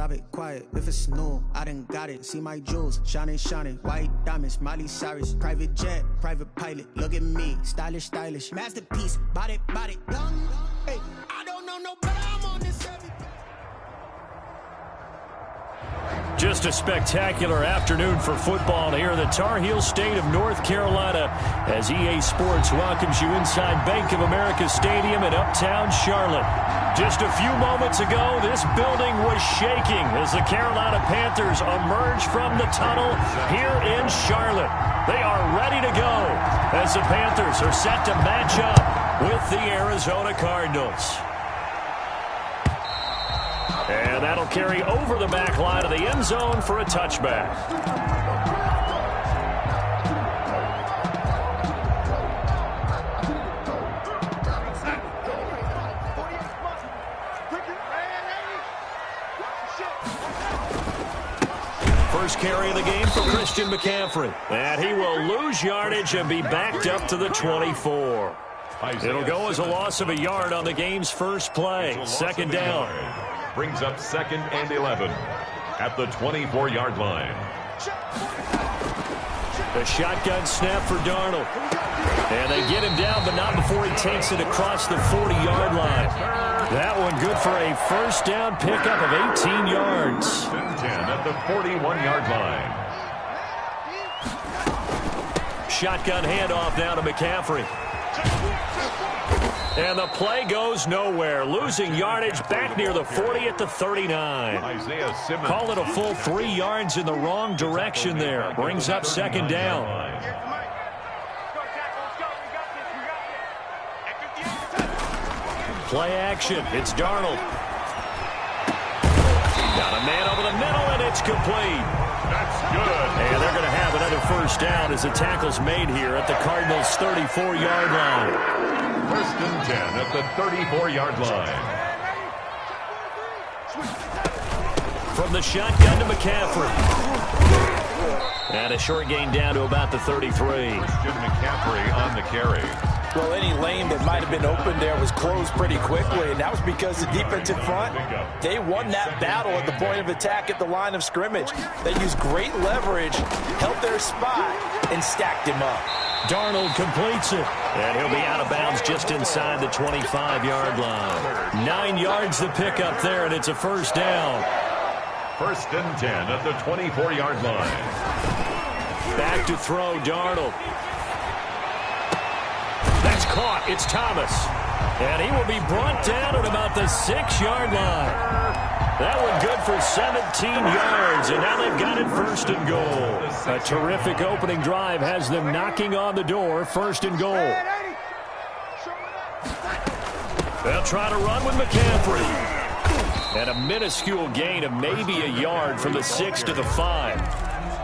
Stop it, quiet, if it's new, I done got it. See my jewels, shining, shining, white diamonds, Miley Cyrus, private jet, private pilot. Look at me, stylish, stylish, masterpiece, body, young. Hey, I don't know no better, I'm on this every. Just a spectacular afternoon for football here in the Tar Heel state of North Carolina as EA Sports welcomes you inside Bank of America Stadium in uptown Charlotte. Just a few moments ago, this building was shaking as the Carolina Panthers emerged from the tunnel here in Charlotte. They are ready to go as the Panthers are set to match up with the Arizona Cardinals. And that'll carry over the back line of the end zone for a touchback. First carry of the game for Christian McCaffrey. And he will lose yardage and be backed up to the 24. It'll go as a loss of a yard on the game's first play. Second down. Brings up 2nd and 11 at the 24-yard line. The shotgun snap for Darnold. And they get him down, but not before he takes it across the 40-yard line. That one good for a first down pickup of 18 yards. 10 at the 41-yard line. Shotgun handoff now to McCaffrey. And the play goes nowhere. Losing yardage back near the 40 at the 39. Isaiah Simmons. Call it a full 3 yards in the wrong direction there. Brings up second down. Play action. It's Darnold. Got a man over the middle, and it's complete. That's good. And they're going to have another first down as the tackle's made here at the Cardinals' 34-yard line. First and 10 at the 34-yard line. From the shotgun to McCaffrey. And a short gain down to about the 33. Christian McCaffrey on the carry. Well, any lane that might have been open there was closed pretty quickly, and that was because the defensive front, they won that battle at the point of attack at the line of scrimmage. They used great leverage, held their spot, and stacked him up. Darnold completes it. And he'll be out of bounds just inside the 25-yard line. 9 yards to pick up there, and it's a first down. First and 10 at the 24-yard line. Back to throw, Darnold. That's caught. It's Thomas. And he will be brought down at about the 6-yard line. That one good for 17 yards, and now they've got it first and goal. A terrific opening drive has them knocking on the door, first and goal. They'll try to run with McCaffrey. And a minuscule gain of maybe a yard from the 6 to the 5.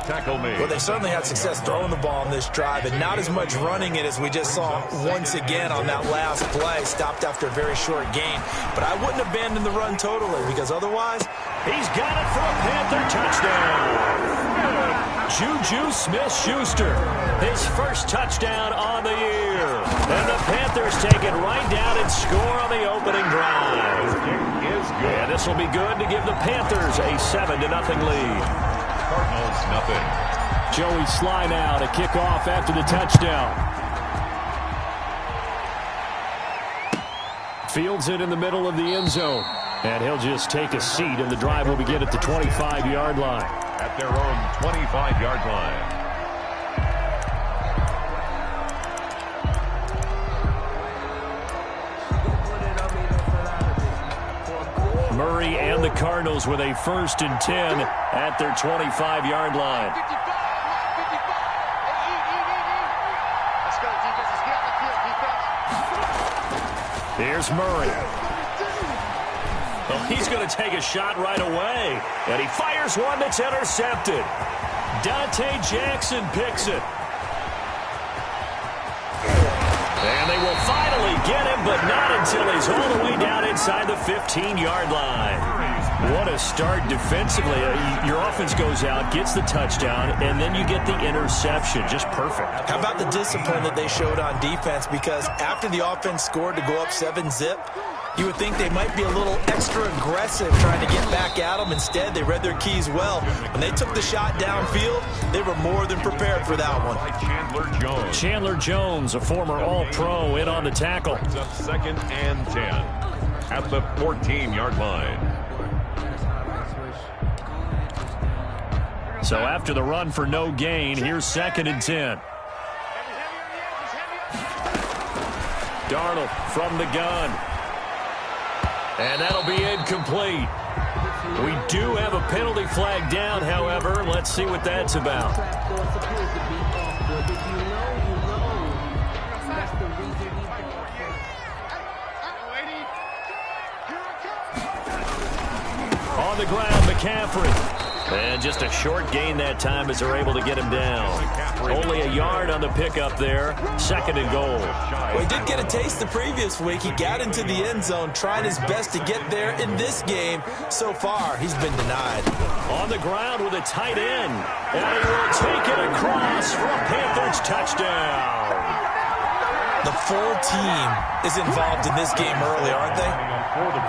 Tackle me. Well, they certainly had success throwing the ball on this drive, and not as much running it as we just saw once again on that last play. Stopped after a very short gain. But I wouldn't abandon the run totally, because otherwise, he's got it for a Panther touchdown. Juju Smith-Schuster, his first touchdown on the year. And the Panthers take it right down and score on the opening drive. And this will be good to give the Panthers a 7-0 lead. Cardinals nothing. Joey Sly now to kick off after the touchdown. Fields it in the middle of the end zone. And he'll just take a seat, and the drive will begin at the 25-yard line. At their own 25-yard line. Murray and the Cardinals with a first and 10 at their 25-yard line. Here's Murray. Well, he's going to take a shot right away. And he fires one that's intercepted. Dante Jackson picks it. And they will finally get him, but not until he's all the way down inside the 15-yard line. What a start defensively. Your offense goes out, gets the touchdown, and then you get the interception. Just perfect. How about the discipline that they showed on defense? Because after the offense scored to go up 7-zip, You would think they might be a little extra aggressive trying to get back at them. Instead, they read their keys well. When they took the shot downfield, they were more than prepared for that one. Chandler Jones, a former All-Pro, in on the tackle. It's up 2nd and 10 at the 14-yard line. So after the run for no gain, here's 2nd and 10. Darnold from the gun. And that'll be incomplete. We do have a penalty flag down, however. Let's see what that's about. On the ground, McCaffrey. And just a short gain that time as they're able to get him down. Only a yard on the pickup there. 2nd and goal. Well, he did get a taste the previous week. He got into the end zone, trying his best to get there in this game. So far, he's been denied. On the ground with a tight end. And he will take it across for a Panthers touchdown. The full team is involved in this game early, aren't they?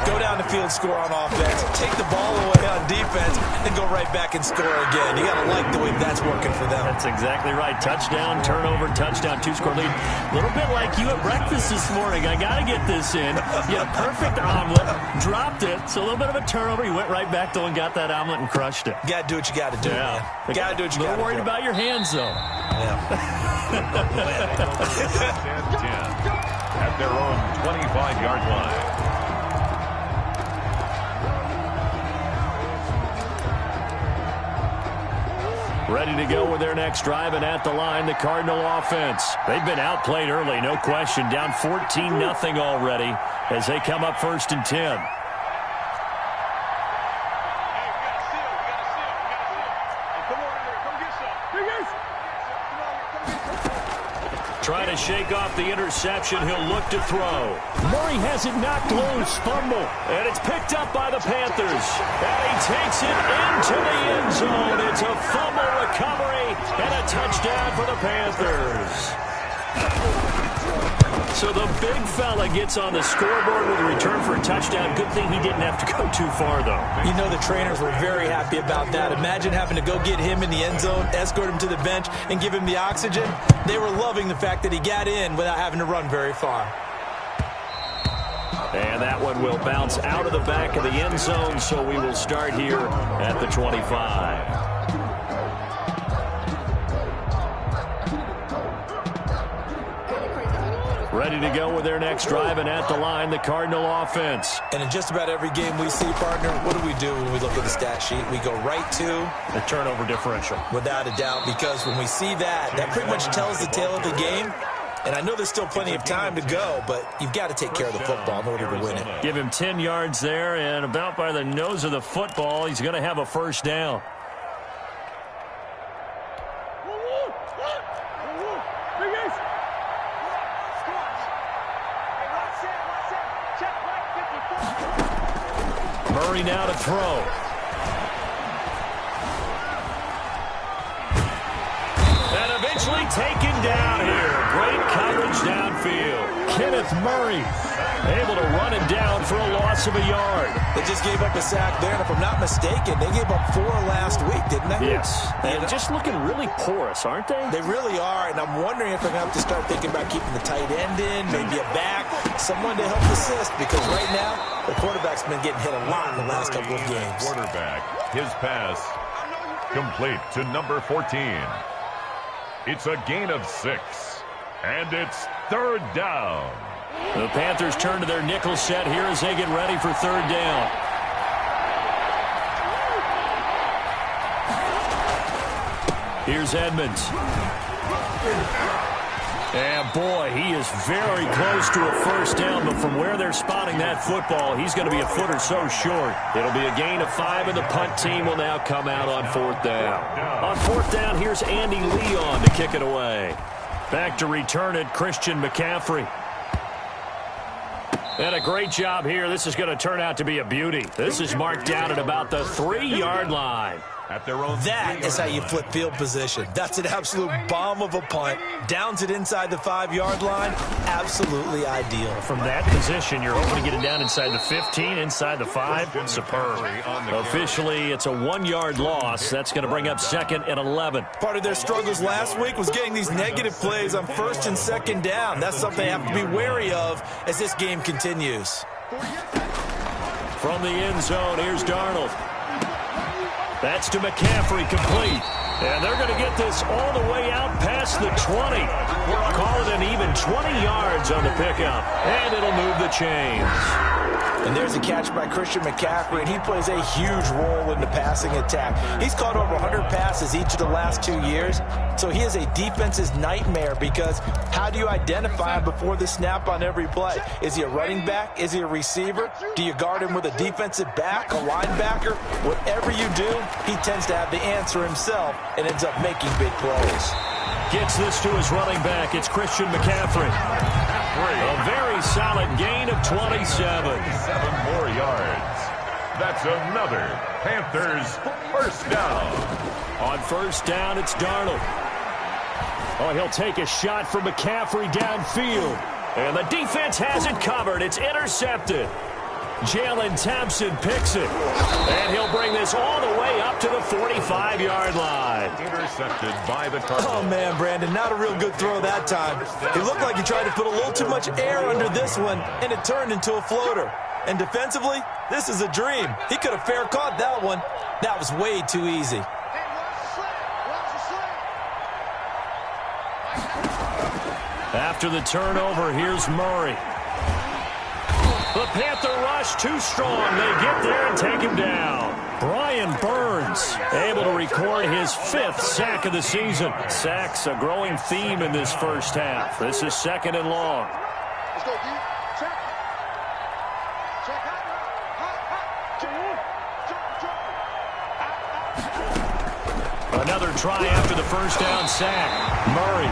Go down the field, score on offense, take the ball away on defense, and go right back and score again. You got to like the way that's working for them. That's exactly right. Touchdown, turnover, touchdown, 2-score lead. A little bit like you at breakfast this morning. I got to get this in. You had a perfect omelet, dropped it. So a little bit of a turnover. You went right back though and got that omelet and crushed it. You got to do what you got to do, man. You got to do what you got to do. A little worried about your hands, though. Yeah. At their own 25-yard line. Ready to go with their next drive, and at the line, the Cardinal offense. They've been outplayed early, no question. Down 14-0 already as they come up 1st and 10. Trying to shake off the interception. He'll look to throw. Murray has it knocked loose. Fumble. And it's picked up by the Panthers. And he takes it into the end zone. It's a fumble recovery and a touchdown for the Panthers. So the big fella gets on the scoreboard with a return for a touchdown. Good thing he didn't have to go too far, though. You know the trainers were very happy about that. Imagine having to go get him in the end zone, escort him to the bench, and give him the oxygen. They were loving the fact that he got in without having to run very far. And that one will bounce out of the back of the end zone, so we will start here at the 25. Ready to go with their next drive, and at the line, the Cardinal offense. And in just about every game we see, partner, what do we do when we look at the stat sheet? We go right to the turnover differential. Without a doubt, because when we see that, that pretty much tells the tale of the game. And I know there's still plenty of time to go, but you've got to take care of the football in order to win it. Give him 10 yards there, and about by the nose of the football, he's going to have a first down. Murray now to throw. And eventually taken down here. Great coverage downfield. Kenneth Murray able to run him down for a loss of a yard. They just gave up a sack there, and if I'm not mistaken, they gave up 4 last week, didn't they? Yes. And just looking really porous, aren't they? They really are, and I'm wondering if they're going to have to start thinking about keeping the tight end in, maybe a back, someone to help assist, because right now, the quarterback's been getting hit a lot in the last couple of games. Quarterback, his pass complete to number 14. It's a gain of 6, and it's 3rd down. The Panthers turn to their nickel set here as they get ready for 3rd down. Here's Edmonds. And boy, he is very close to a first down, but from where they're spotting that football, he's going to be a foot or so short. It'll be a gain of 5, and the punt team will now come out on 4th down. On 4th down, here's Andy Leon to kick it away. Back to return it, Christian McCaffrey. And a great job here. This is going to turn out to be a beauty. This is marked down at about the 3-yard line. at their own. That is how you flip field position. That's an absolute bomb of a punt. Downs it inside the 5-yard line. Absolutely ideal. From that position, you're hoping to get it down inside the 15, inside the 5. Superb. Officially, it's a 1-yard loss. That's going to bring up 2nd and 11. Part of their struggles last week was getting these negative plays on 1st and 2nd down. That's something they have to be wary of as this game continues. From the end zone, here's Darnold. That's to McCaffrey, complete. And they're going to get this all the way out past the 20. Call it an even 20 yards on the pickup. And it'll move the chains. And there's a catch by Christian McCaffrey, and he plays a huge role in the passing attack. He's caught over 100 passes each of the last 2 years, so he is a defense's nightmare because how do you identify him before the snap on every play? Is he a running back? Is he a receiver? Do you guard him with a defensive back, a linebacker? Whatever you do, he tends to have the answer himself and ends up making big plays. Gets this to his running back. It's Christian McCaffrey. A very solid gain of 27. 7 more yards. That's another Panthers first down. On first down, it's Darnold. Oh, he'll take a shot from McCaffrey downfield. And the defense has it covered. It's intercepted. Jalen Thompson picks it. And he'll bring this all the way up to the 45-yard line. Intercepted by the Cardinals. Oh, man, Brandon, not a real good throw that time. It looked like he tried to put a little too much air under this one, and it turned into a floater. And defensively, this is a dream. He could have fair caught that one. That was way too easy. After the turnover, here's Murray. The Panther rush too strong. They get there and take him down. Brian Burns able to record his 5th sack of the season. Sacks a growing theme in this first half. This is 2nd and long. Let's go, D. Check. Check. Another try after the first down sack. Murray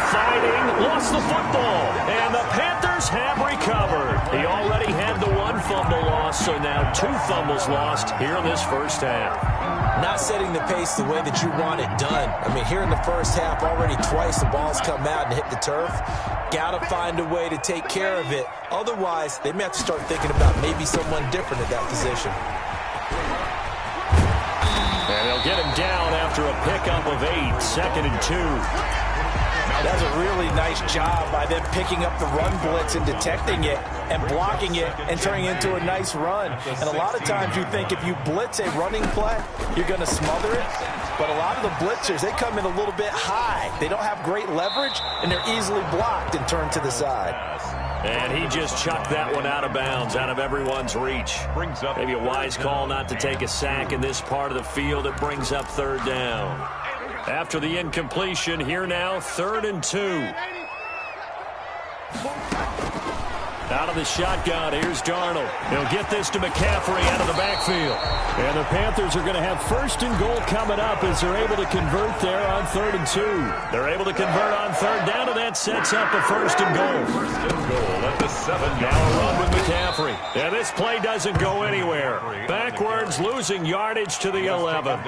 fighting, lost the football, and the Panthers have recovered. He already had the 1 fumble loss, so now 2 fumbles lost here in this first half. Not setting the pace the way that you want it done. I mean, here in the first half, already twice the ball's come out and hit the turf. Got to find a way to take care of it. Otherwise, they may have to start thinking about maybe someone different at that position. And they'll get him down after a pickup of 8, 2nd and 2. That's a really nice job by them picking up the run blitz and detecting it and blocking it and turning it into a nice run. And a lot of times you think if you blitz a running play, you're going to smother it. But a lot of the blitzers, they come in a little bit high. They don't have great leverage, and they're easily blocked and turned to the side. And he just chucked that one out of bounds, out of everyone's reach. Maybe a wise call not to take a sack in this part of the field. It brings up 3rd down. After the incompletion, here now, 3rd and 2. Out of the shotgun, here's Darnold. He'll get this to McCaffrey out of the backfield. And the Panthers are going to have 1st and goal coming up as they're able to convert there on 3rd and 2. They're able to convert on 3rd down, and that sets up a 1st and goal. 1st and goal at the 7-yard Now a run with McCaffrey. And this play doesn't go anywhere. Backwards, losing yardage to the 11.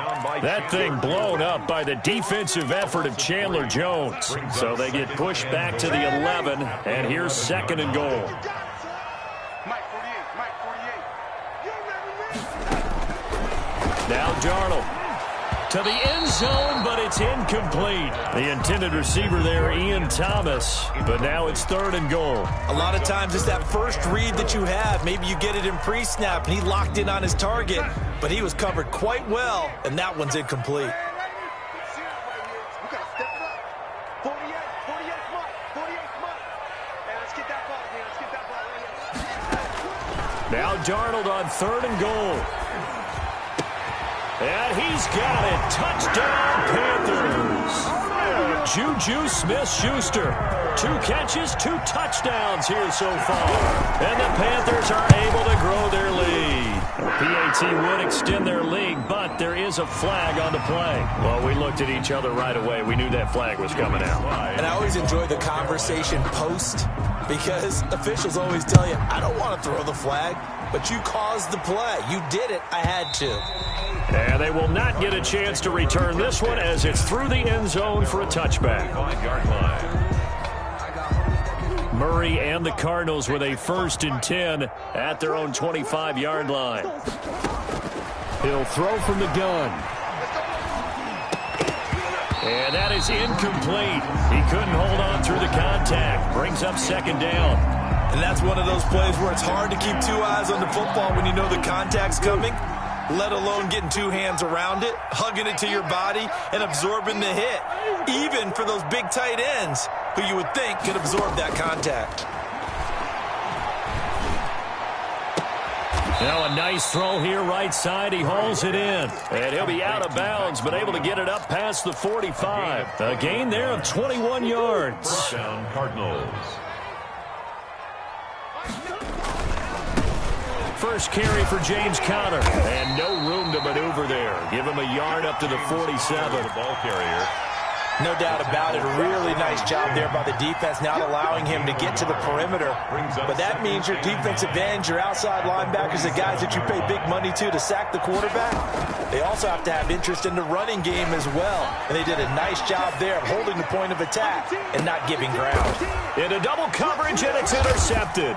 That thing blown up by the defensive effort of Chandler Jones. So they get pushed back to the 11, and here's 2nd and goal. Now Darnold to the end zone, but it's incomplete. The intended receiver there, Ian Thomas, but now it's 3rd and goal. A lot of times it's that first read that you have. Maybe you get it in pre-snap, and he locked in on his target, but he was covered quite well, and that one's incomplete. Now Darnold on 3rd and goal. And he's got it. Touchdown, Panthers. Juju Smith-Schuster. 2 catches, 2 touchdowns here so far. And the Panthers are able to grow their lead. PAT would extend their lead, but there is a flag on the play. Well, we looked at each other right away. We knew that flag was coming out. And I always enjoy the conversation post because officials always tell you, I don't want to throw the flag, but you caused the play. You did it. I had to. And they will not get a chance to return this one as it's through the end zone for a touchback. 5-yard line. Murray and the Cardinals with a 1st and 10 at their own 25-yard line. He'll throw from the gun. And that is incomplete. He couldn't hold on through the contact. Brings up 2nd down. And that's one of those plays where it's hard to keep 2 eyes on the football when you know the contact's coming, let alone getting 2 hands around it, hugging it to your body, and absorbing the hit, even for those big tight ends who you would think could absorb that contact. Now a nice throw here right side. He hauls it in. And he'll be out of bounds, but able to get it up past the 45. A gain there of 21 yards. 1st down, Cardinals. First carry for James Conner. And no room to maneuver there. Give him a yard up to the 47. The ball carrier. No doubt about it. A really nice job there by the defense, not allowing him to get to the perimeter. But that means your defensive ends, your outside linebackers, the guys that you pay big money to sack the quarterback, they also have to have interest in the running game as well. And they did a nice job there of holding the point of attack and not giving ground. Into double coverage, and it's intercepted.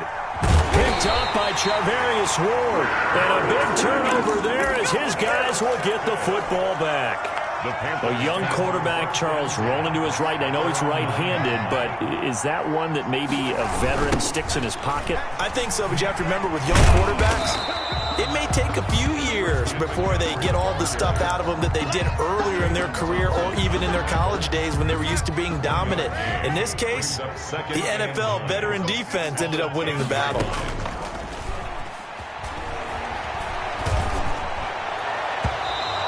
Picked up by Charvarius Ward. And a big turnover there as his guys will get the football back. A young quarterback, Charles, rolling to his right. I know he's right-handed, but is that one that maybe a veteran sticks in his pocket? I think so, but you have to remember with young quarterbacks, it may take a few years before they get all the stuff out of them that they did earlier in their career or even in their college days when they were used to being dominant. In this case, the NFL veteran defense ended up winning the battle.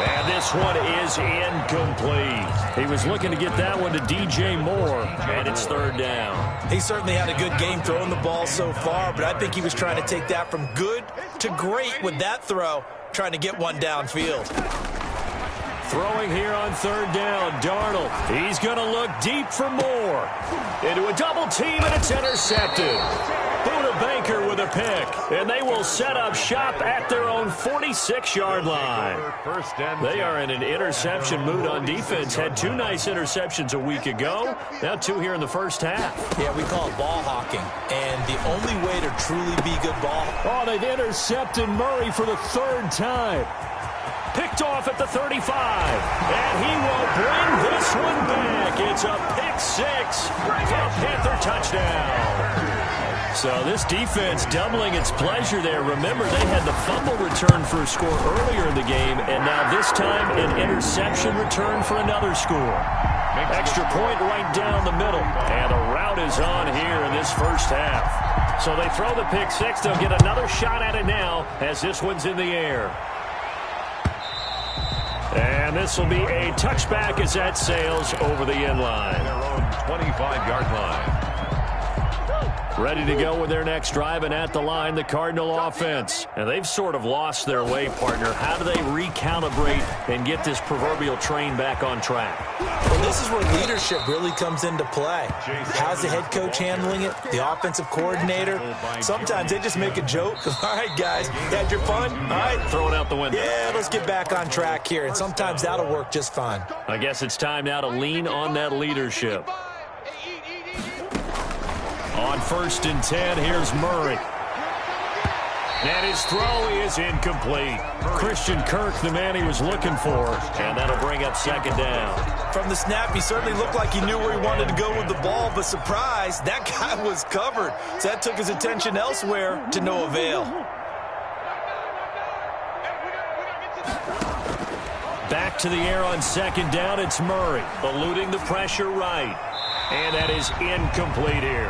And this one is incomplete. He was looking to get that one to DJ Moore, and it's 3rd down. He certainly had a good game throwing the ball so far, but I think he was trying to take that from good to great with that throw, trying to get one downfield. Throwing here on 3rd down, Darnold. He's going to look deep for Moore. Into a double team, and it's intercepted. Buda Baker with a pick, and they will set up shop at their own 46-yard line. They are in an interception mood on defense. Had 2 nice interceptions a week ago. Now 2 here in the first half. Yeah, we call it ball hawking, and the only way to truly be good ball. Oh, they've intercepted Murray for the 3rd time. Picked off at the 35, and he will bring this one back. It's a pick 6 for a Panther touchdown. So this defense doubling its pleasure there. Remember, they had the fumble return for a score earlier in the game, and now this time an interception return for another score. Extra point right down the middle, and the route is on here in this first half. So they throw the pick 6. They'll get another shot at it now as this one's in the air. And this will be a touchback as that sails over the end line. Their own 25-yard line. Ready to go with their next drive, and at the line, the Cardinal offense. And they've sort of lost their way, partner. How do they recalibrate and get this proverbial train back on track? Well, this is where leadership really comes into play. How's the head coach handling it? The offensive coordinator? Sometimes they just make a joke. All right, guys, you had your fun? All right. Throw it out the window. Yeah, let's get back on track here. And sometimes that'll work just fine. I guess it's time now to lean on that leadership. On 1st and 10, here's Murray. And his throw is incomplete. Christian Kirk, the man he was looking for, and that'll bring up 2nd down. From the snap, he certainly looked like he knew where he wanted to go with the ball, but surprise, that guy was covered. So that took his attention elsewhere to no avail. Back to the air on 2nd down, it's Murray, eluding the pressure right. And that is incomplete here.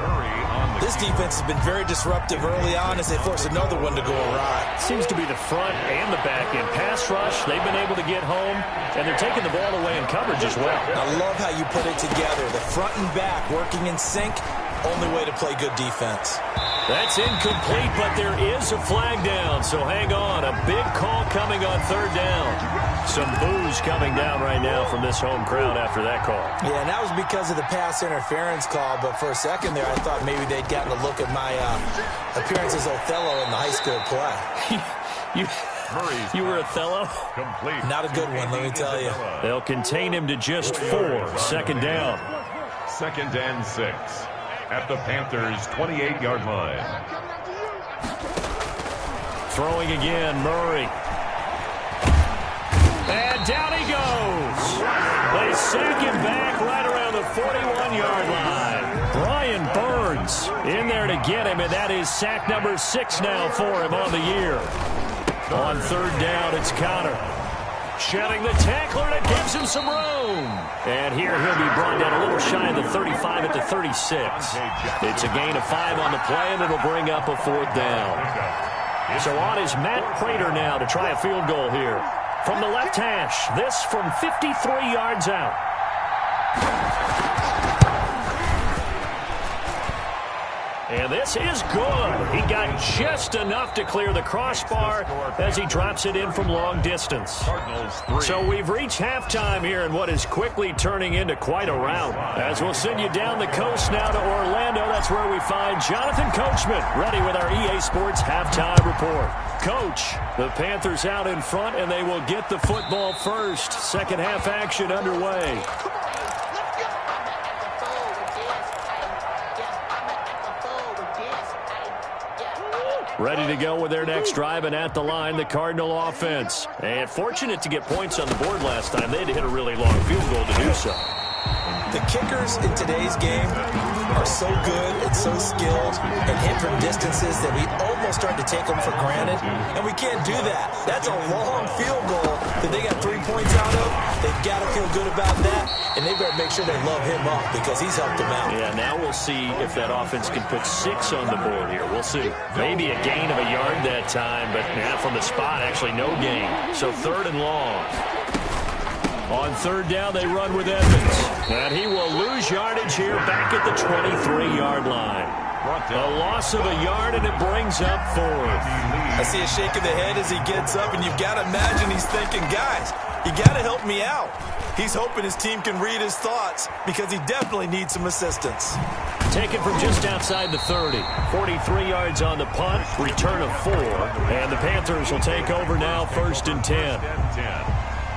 This defense has been very disruptive early on as they force another one to go awry. Seems to be the front and the back end. Pass rush, they've been able to get home, and they're taking the ball away in coverage as well. I love how you put it together. The front and back working in sync, only way to play good defense. That's incomplete, but there is a flag down, so hang on. A big call coming on third down. Some boos coming down right now from this home crowd after that call. Yeah, and that was because of the pass interference call, but for a second there I thought maybe they'd gotten a look at my appearance as Othello in the high school play. You were Othello? Complete. Not a good one, let me tell you. They'll contain him to just 4. Second down. 2nd and 6 at the Panthers' 28-yard line. Throwing again, Murray. And down he goes. They sack him back right around the 41-yard line. Brian Burns in there to get him, and that is sack number 6 now for him on the year. On third down, it's Connor. Shedding the tackler, and it gives him some room. And here he'll be brought down a little shy of the 35 at the 36. It's a gain of 5 on the play, and it'll bring up a 4th down. So on is Matt Prater now to try a field goal here. From the left hash, this from 53 yards out. And this is good. He got just enough to clear the crossbar as he drops it in from long distance. So we've reached halftime here in what is quickly turning into quite a rout. As we'll send you down the coast now to Orlando, that's where we find Jonathan Coachman ready with our EA Sports halftime report. Coach, the Panthers out in front, and they will get the football first. Second half action underway. Ready to go with their next drive, and at the line, the Cardinal offense. And fortunate to get points on the board last time. They had to hit a really long field goal to do so. The kickers in today's game are so good and so skilled and hit from distances that we almost start to take them for granted, and we can't do that. That's a long field goal that they got 3 points out of. They've got to feel good about that, and they better make sure they love him up because he's helped them out. Yeah, now we'll see if that offense can put 6 on the board here. We'll see. Maybe a gain of a yard that time, but from the spot, actually no gain. So 3rd and long. On third down, they run with Edmonds. And he will lose yardage here back at the 23-yard line. A loss of a yard, and it brings up 4th. I see a shake of the head as he gets up, and you've got to imagine he's thinking, guys, you got to help me out. He's hoping his team can read his thoughts because he definitely needs some assistance. Taken from just outside the 30. 43 yards on the punt, return of 4. And the Panthers will take over now, 1st and 10.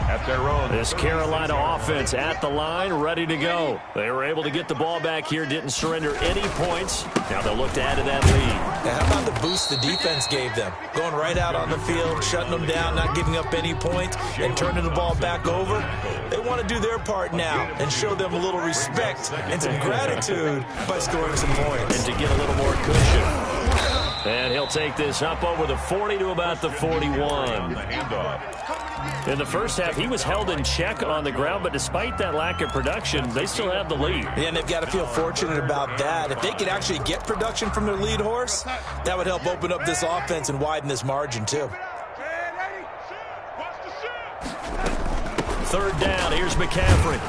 At their own. This Carolina offense at the line, ready to go. They were able to get the ball back here, didn't surrender any points. Now they'll look to add to that lead. Now, how about the boost the defense gave them? Going right out on the field, shutting them down, not giving up any points, and turning the ball back over. They want to do their part now and show them a little respect and some gratitude by scoring some points. And to get a little more cushion. And he'll take this up over the 40 to about the 41. In the first half, he was held in check on the ground, but despite that lack of production, they still have the lead. Yeah, and they've got to feel fortunate about that. If they could actually get production from their lead horse, that would help open up this offense and widen this margin, too. Third down, here's McCaffrey.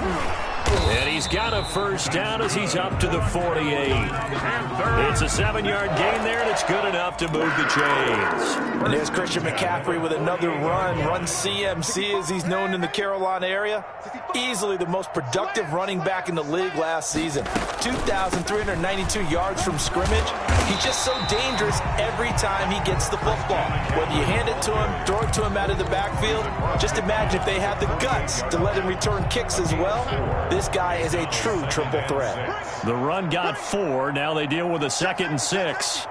And he's got a first down as he's up to the 48. It's a 7-yard gain there, and it's good enough to move the chains. And there's Christian McCaffrey with another run CMC as he's known in the Carolina area. Easily the most productive running back in the league last season. 2,392 yards from scrimmage. He's just so dangerous every time he gets the football. Whether you hand it to him, throw it to him out of the backfield, just imagine if they have the guts to let him return kicks as well. This guy is a true triple threat. The run got 4. Now they deal with a 2nd and 6.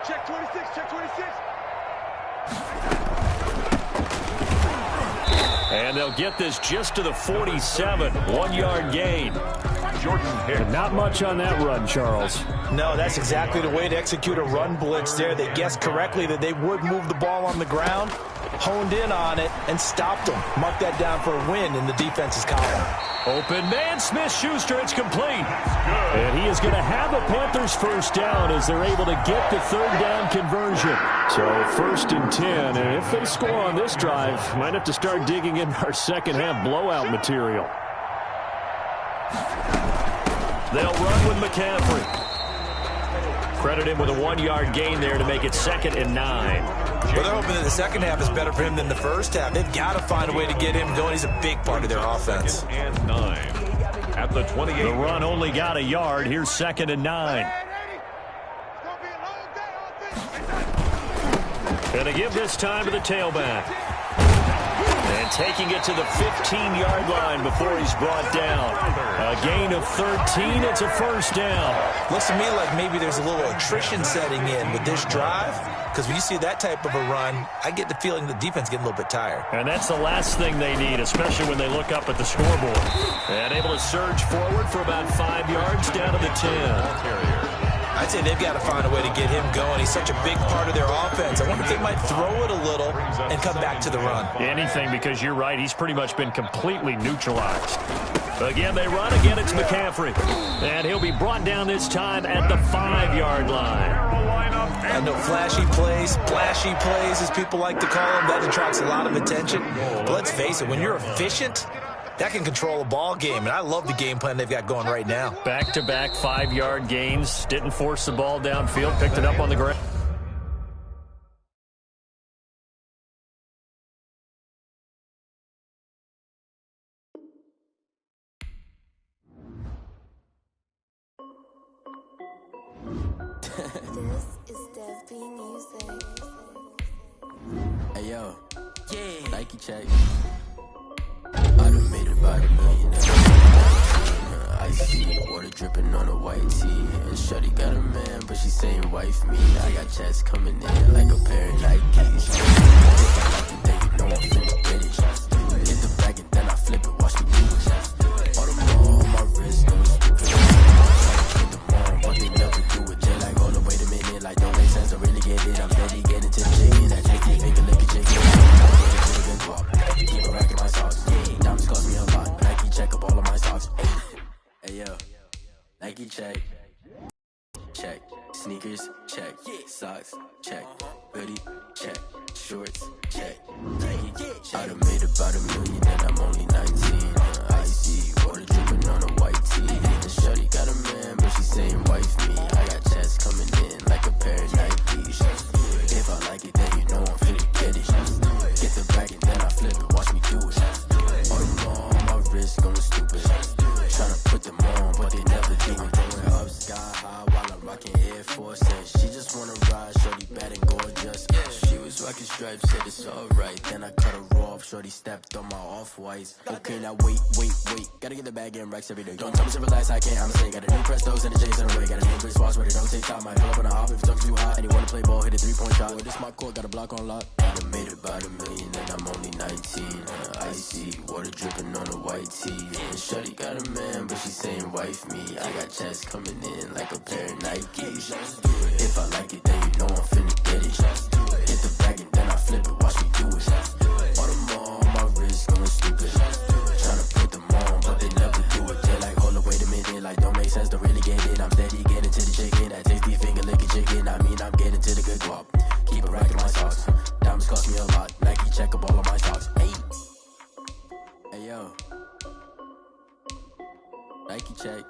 Check 26, check 26. And they'll get this just to the 47. 1-yard gain. Jordan Hicks. Not much on that run, Charles. No, that's exactly the way to execute a run blitz there. They guessed correctly that they would move the ball on the ground, honed in on it, and stopped them. Mark that down for a win in the defense's column. Open man, Smith-Schuster, it's complete. And he is going to have a Panthers first down as they're able to get the third down conversion. So 1st and 10, and if they score on this drive, might have to start digging in our second half blowout material. They'll run with McCaffrey. Credit him with a 1-yard gain there to make it 2nd and 9. Well, they're hoping that the second half is better for him than the first half. They've got to find a way to get him going. He's a big part of their offense. 2nd and 9 at the 28. The run only got a yard. Here's 2nd and 9. Going to give this time to the tailback. And taking it to the 15-yard line before he's brought down. A gain of 13. It's a first down. Looks to me like maybe there's a little attrition setting in with this drive. Because when you see that type of a run, I get the feeling the defense getting a little bit tired. And that's the last thing they need, especially when they look up at the scoreboard. And able to surge forward for about 5 yards down to the 10. I'd say they've got to find a way to get him going. He's such a big part of their offense. I wonder if they might throw it a little and come back to the run. Anything, because you're right. He's pretty much been completely neutralized. Again, they run. Again, it's McCaffrey. And he'll be brought down this time at the 5-yard line. I know flashy plays, splashy plays, as people like to call them, that attracts a lot of attention. But let's face it, when you're efficient, that can control a ball game, and I love the game plan they've got going right now. Back-to-back 5-yard gains. Didn't force the ball downfield. Picked it up on the ground. This is Dev B Music. Hey yo, yeah. Nike check. I done made about $1 million. Icy water dripping on a white tee. And shorty got a man, but she saying wife me. I got chats coming in like a pair of Nikes. If I like it, then you know I'm finna get it. Hit the bag and then I flip it, watch me do it. All the more on my wrist, no stupid. Hit them on, but they never do it. They like, hold up, wait a minute, like don't make sense, I really get it. I'm steady getting to the chicken. I take these finger lick a chicken. Keep a rack in my socks. Diamonds cost me a lot. Nike check up all of my socks. Hey yo, Nike check. Check. Sneakers check. Socks check. Hoodie check. Shorts check. Nike check. I done made about $1 million and I'm only 19. Icy water dripping on a white tee. And shorty got a man, but she saying wife me. I got chats coming in like a pair of Nikes. If I like it, then you know I'm finna get it. Get the bag and then I flip it, watch me do it. All the more on my wrist going stupid. Tryna put them on, but they never do it. Going up sky high while I'm rocking Air Force. And she just wanna ride, shorty bad and gorgeous. She was rocking stripes, said it's alright. Then I cut her off, shorty stepped on my off-whites. Okay, now wait. Gotta get the bag and racks every day. Don't tell me to relax, I can't, I'ma say. Got a new Prestos and the J's in the way. Got a new Chris Watch, but it don't take time. Might pull up on a hop if it's talking too hot. And you wanna play ball, hit a 3-point shot. Well, this my court, got a block on lock. I done made about $1 million and I'm only 19. Icy water dripping on a white tee. And shorty got a man, but she saying wife me. I got chats coming in like a pair of Nikes. If I like it, then you know I'm finna get it. Hit the bag and then I flip it, watch me do it. All the more on my wrist going stupid. Tryna put them on, but they never do it. They're like, hold up, wait a minute, like don't make sense, don't really get it. I'm steady getting to the chicken. I taste these finger licking chicken. I mean, I'm getting to the good guap. Keep a rack in my socks. Diamonds cost me a lot. Nike check up all of my socks. Hey yo. Nike check.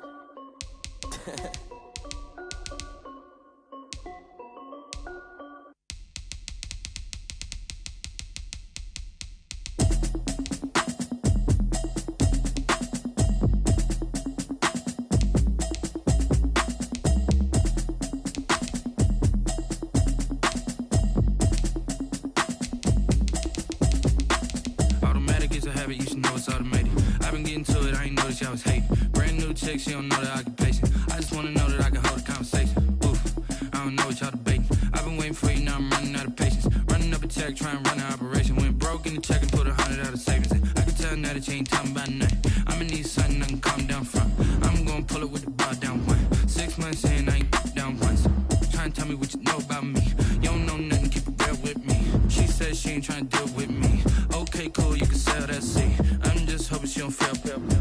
Automatic is a habit, you should know it's automated. I've been getting to it, I ain't noticed y'all was hating. Brand new chick, she don't know that I can pace it. I just wanna know that I can hold a conversation. Oof, I don't know what y'all debating. I've been waiting for you, now I'm running out of patience. Running up a check, trying to run an operation. Went broke in the check and put 100 out of savings in. I can tell now that you ain't talking about nothing. I'ma need something I can calm down from. I'm gonna pull it with the bar down one. 6 months in, I ain't down once. Trying to tell me what you know about me. You don't know nothing, keep it real with me. She says she ain't trying to deal with me. Okay, cool, you can sell that seat. I'm just hoping she don't fail.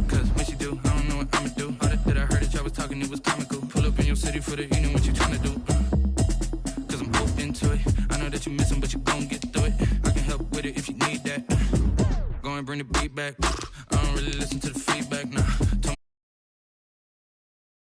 Cause when she do, I don't know what I'ma do. All that I heard that y'all was talking, it was comical. Pull up in your city for the evening, what you tryna do? Cause I'm open to it. I know that you missing, but you gon' get through it. I can help with it if you need that. Go and bring the beat back. I don't really listen to the feedback, nah.